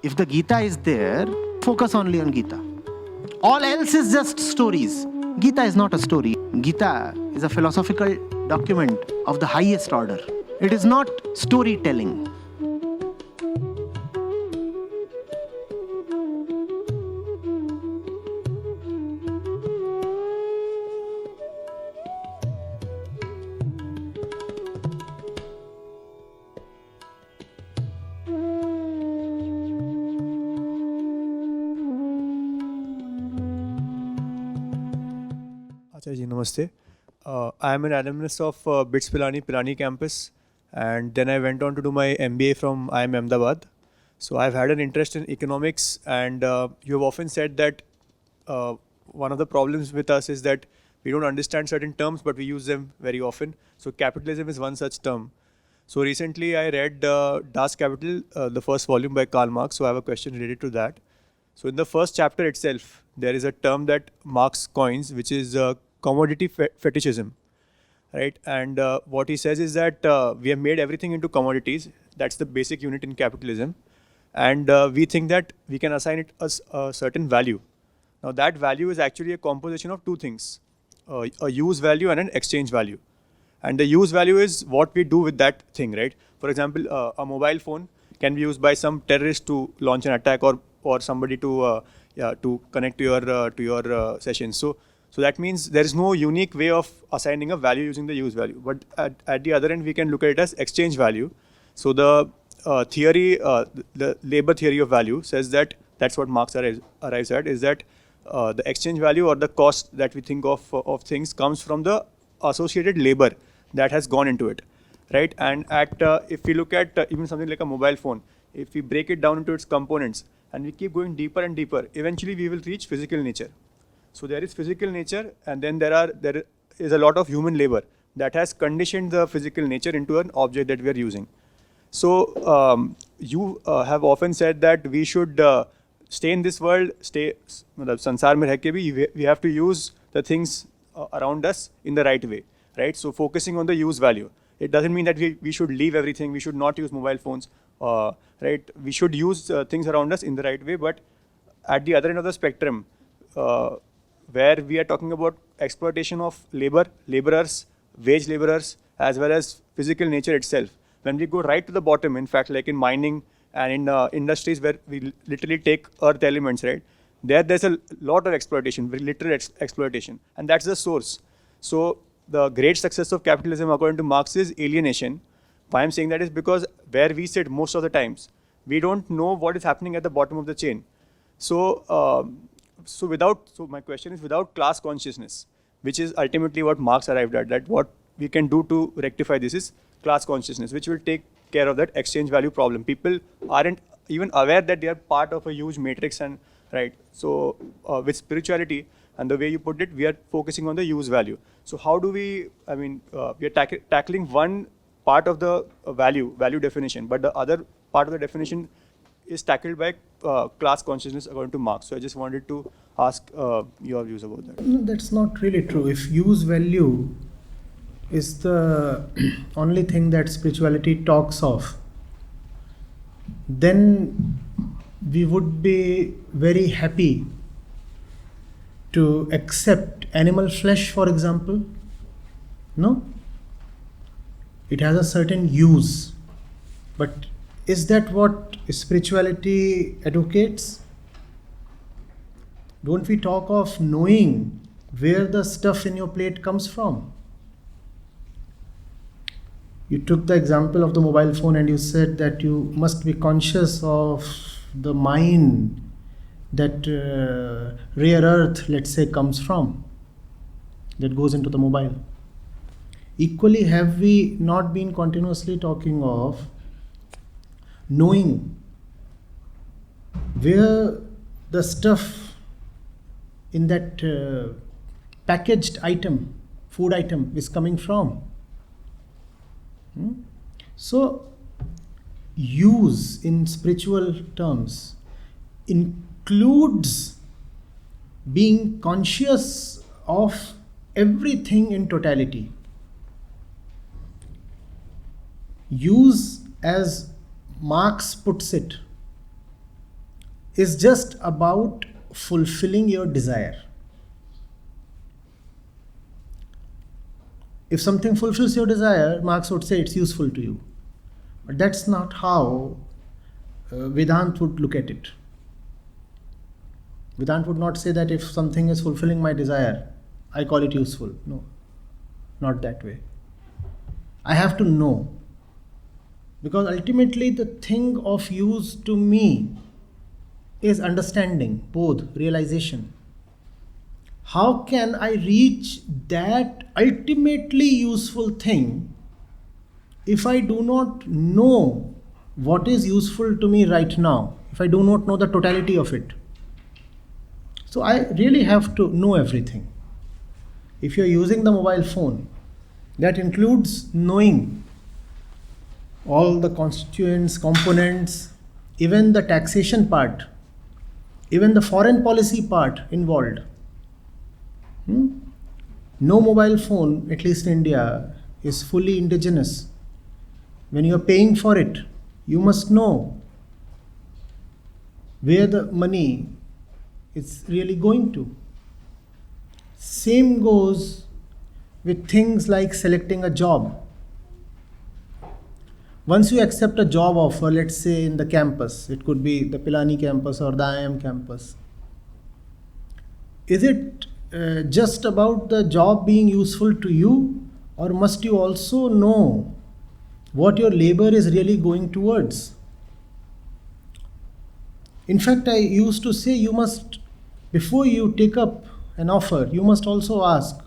If the Gita is there, focus only on Gita. All else is just stories. Gita is not a story. Gita is a philosophical document of the highest order. It is not storytelling. Acharya ji, namaste. I am an alumnus of BITS Pilani, Pilani campus, and then I went on to do my MBA from IIM Ahmedabad. So I've had an interest in economics, and you have often said that one of the problems with us is that we don't understand certain terms, but we use them very often. So capitalism is one such term. So recently I read Das Kapital, the first volume by Karl Marx. So I have a question related to that. So in the first chapter itself, there is a term that Marx coins, which is commodity fetishism, right? And what he says is that we have made everything into commodities. That's the basic unit in capitalism. And we think that we can assign it a certain value. Now that value is actually a composition of two things, a use value and an exchange value. And the use value is what we do with that thing, right? For example, a mobile phone can be used by some terrorist to launch an attack, or somebody to connect to your session. So that means there is no unique way of assigning a value using the use value. But at the other end, we can look at it as exchange value. So the theory, the labor theory of value says that that's what Marx arrives at, is that the exchange value, or the cost that we think of things, comes from the associated labor that has gone into it, right? And if we look at even something like a mobile phone, if we break it down into its components and we keep going deeper and deeper, eventually we will reach physical nature. So there is physical nature, and then there is a lot of human labor that has conditioned the physical nature into an object that we are using. So you have often said that we should stay in this world, sansar mein reh ke bhi, we have to use the things around us in the right way, right? So focusing on the use value. It doesn't mean that we should leave everything, we should not use mobile phones, right? We should use things around us in the right way, but at the other end of the spectrum, where we are talking about exploitation of laborers, wage laborers, as well as physical nature itself. When we go right to the bottom, in fact, like in mining and in industries where we literally take earth elements, right? There's a lot of exploitation, very literal exploitation, and that's the source. So the great success of capitalism, according to Marx, is alienation. Why I'm saying that is because where we sit most of the times, we don't know what is happening at the bottom of the chain. So my question is, without class consciousness, which is ultimately what Marx arrived at, that what we can do to rectify this is class consciousness, which will take care of that exchange value problem. People aren't even aware that they are part of a huge matrix, and right. So with spirituality and the way you put it, we are focusing on the use value. So how do we? I mean, we are tackling one part of the value definition, but the other part of the definition is tackled by class consciousness, according to Marx. So I just wanted to ask your views about that. No, that's not really true. If use value is the only thing that spirituality talks of, then we would be very happy to accept animal flesh, for example. No? It has a certain use. But is that what spirituality advocates? Don't we talk of knowing where the stuff in your plate comes from? You took the example of the mobile phone and you said that you must be conscious of the mine that rare earth, let's say, comes from, that goes into the mobile. Equally, have we not been continuously talking of knowing where the stuff in that packaged item, food item, is coming from? So, use in spiritual terms includes being conscious of everything in totality. Use, as Marx puts it, is just about fulfilling your desire. If something fulfills your desire, Marx would say it's useful to you. But that's not how Vedanta would look at it. Vedanta would not say that if something is fulfilling my desire, I call it useful. No, not that way. I have to know. Because ultimately the thing of use to me is understanding, bodh, realization. How can I reach that ultimately useful thing if I do not know what is useful to me right now, if I do not know the totality of it? So I really have to know everything. If you're using the mobile phone, that includes knowing all the constituents, components, even the taxation part, even the foreign policy part involved. No mobile phone, at least in India, is fully indigenous. When you are paying for it, you must know where the money is really going to. Same goes with things like selecting a job. Once you accept a job offer, let's say in the campus, it could be the Pilani campus or the IIM campus, is it just about the job being useful to you, or must you also know what your labor is really going towards? In fact, I used to say you must, before you take up an offer, you must also ask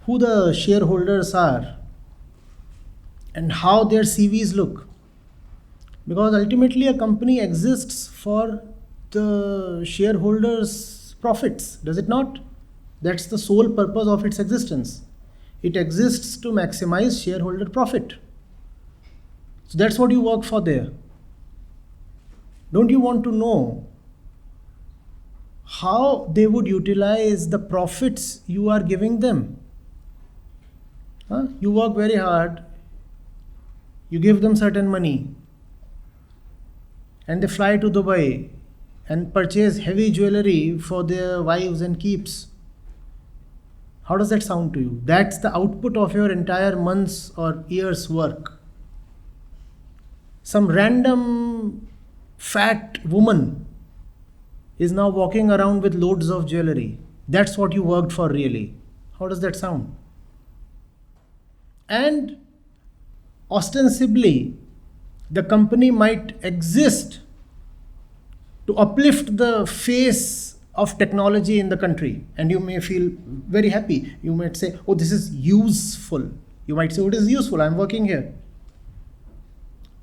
who the shareholders are and how their CVs look. Because ultimately a company exists for the shareholders' profits, does it not? That's the sole purpose of its existence. It exists to maximize shareholder profit. So that's what you work for there. Don't you want to know how they would utilize the profits you are giving them? You work very hard, you give them certain money, and they fly to Dubai and purchase heavy jewelry for their wives and keeps. How does that sound to you? That's the output of your entire month's or year's work. Some random fat woman is now walking around with loads of jewelry. That's what you worked for really. How does that sound? And ostensibly, the company might exist to uplift the face of technology in the country, and you may feel very happy. You might say, oh, this is useful. You might say, oh, it is useful, I'm working here.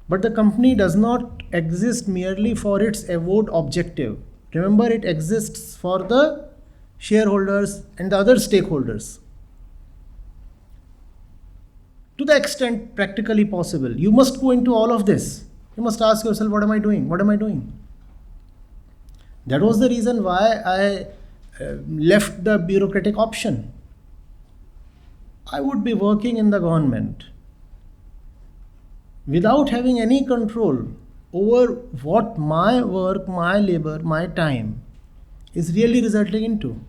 But the company does not exist merely for its avowed objective. Remember, it exists for the shareholders and the other stakeholders. To the extent practically possible, you must go into all of this. You must ask yourself, what am I doing? What am I doing? That was the reason why I left the bureaucratic option. I would be working in the government without having any control over what my work, my labor, my time is really resulting into.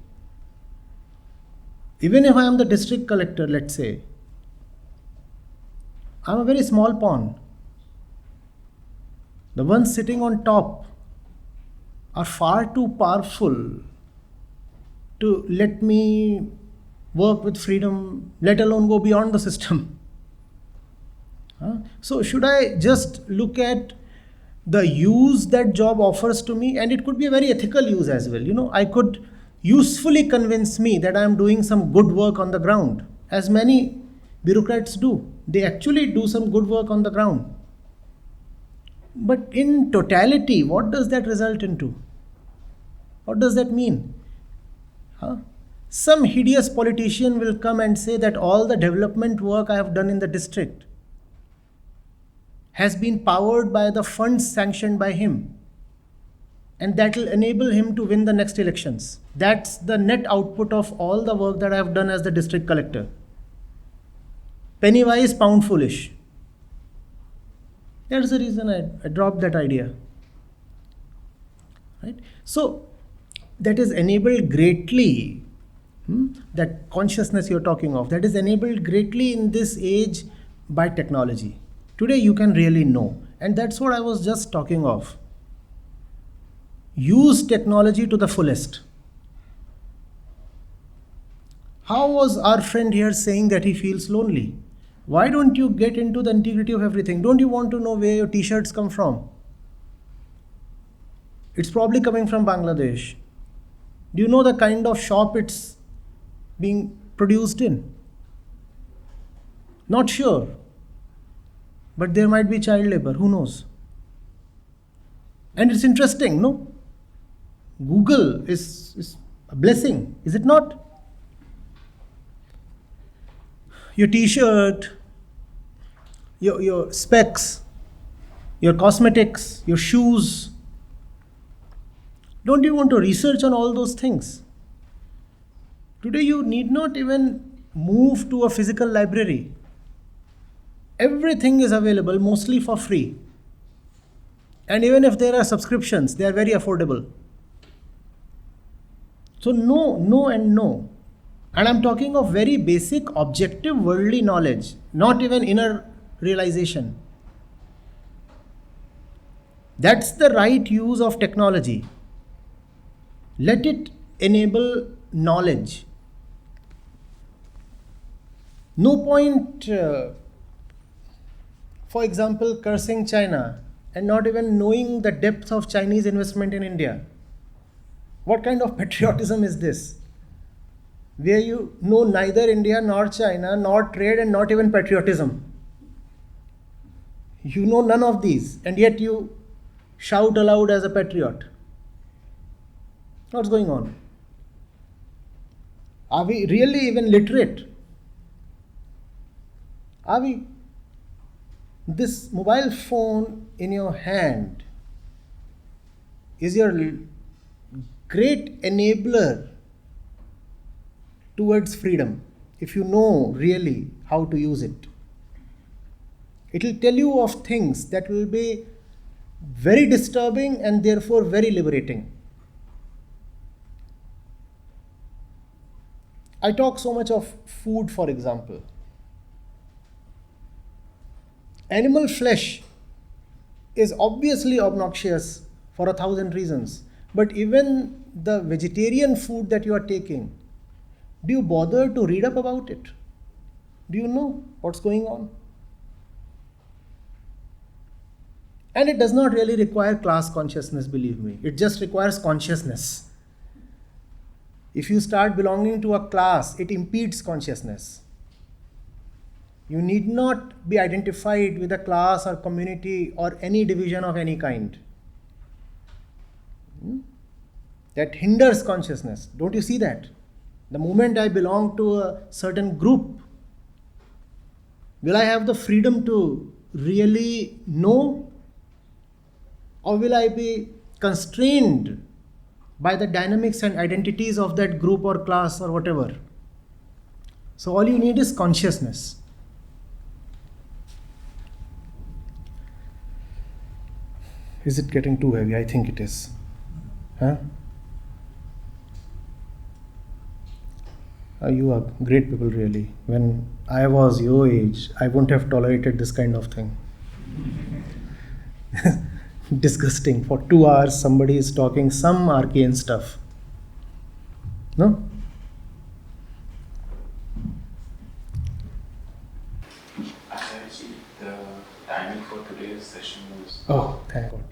Even if I am the district collector, let's say, I'm a very small pawn. The ones sitting on top are far too powerful to let me work with freedom, let alone go beyond the system. So should I just look at the use that job offers to me? And it could be a very ethical use as well. I could usefully convince me that I am doing some good work on the ground, as many bureaucrats do. They actually do some good work on the ground. But in totality, what does that result into? What does that mean? Some hideous politician will come and say that all the development work I have done in the district has been powered by the funds sanctioned by him, and that will enable him to win the next elections. That's the net output of all the work that I have done as the district collector. Penny wise, pound foolish. That's the reason I dropped that idea. right? So that is enabled greatly, that consciousness you're talking of, that is enabled greatly in this age by technology. Today you can really know, and that's what I was just talking of. Use technology to the fullest. How was our friend here saying that he feels lonely? Why don't you get into the integrity of everything? Don't you want to know where your t-shirts come from? It's probably coming from Bangladesh. Do you know the kind of shop it's being produced in? Not sure. But there might be child labor, who knows? And it's interesting, no? Google is a blessing, is it not? Your t-shirt, your specs, your cosmetics, your shoes. Don't you want to research on all those things? Today you need not even move to a physical library. Everything is available mostly for free. And even if there are subscriptions, they are very affordable. So no and no. And I'm talking of very basic, objective, worldly knowledge, not even inner realization. That's the right use of technology. Let it enable knowledge. No point, for example, cursing China and not even knowing the depth of Chinese investment in India. What kind of patriotism is this? Where you know neither India nor China, nor trade and not even patriotism. You know none of these, and yet you shout aloud as a patriot. What's going on? Are we really even literate? Are we? This mobile phone in your hand is your great enabler towards freedom, if you know really how to use it. It will tell you of things that will be very disturbing and therefore very liberating. I talk so much of food, for example. Animal flesh is obviously obnoxious for 1,000 reasons. But even the vegetarian food that you are taking, do you bother to read up about it? Do you know what's going on? And it does not really require class consciousness, believe me. It just requires consciousness. If you start belonging to a class, it impedes consciousness. You need not be identified with a class or community or any division of any kind. That hinders consciousness. Don't you see that? The moment I belong to a certain group, will I have the freedom to really know? Or will I be constrained by the dynamics and identities of that group or class or whatever? So all you need is consciousness. Is it getting too heavy? I think it is. Huh? You are great people, really. When I was your age, I wouldn't have tolerated this kind of thing. Disgusting. For 2 hours, somebody is talking some arcane stuff. No? Acharya, the timing for today's session was... Oh, thank God.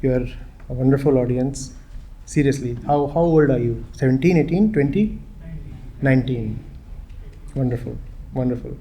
You are a wonderful audience. Seriously, how old are you? 17, 18, 20? 19. Wonderful, wonderful.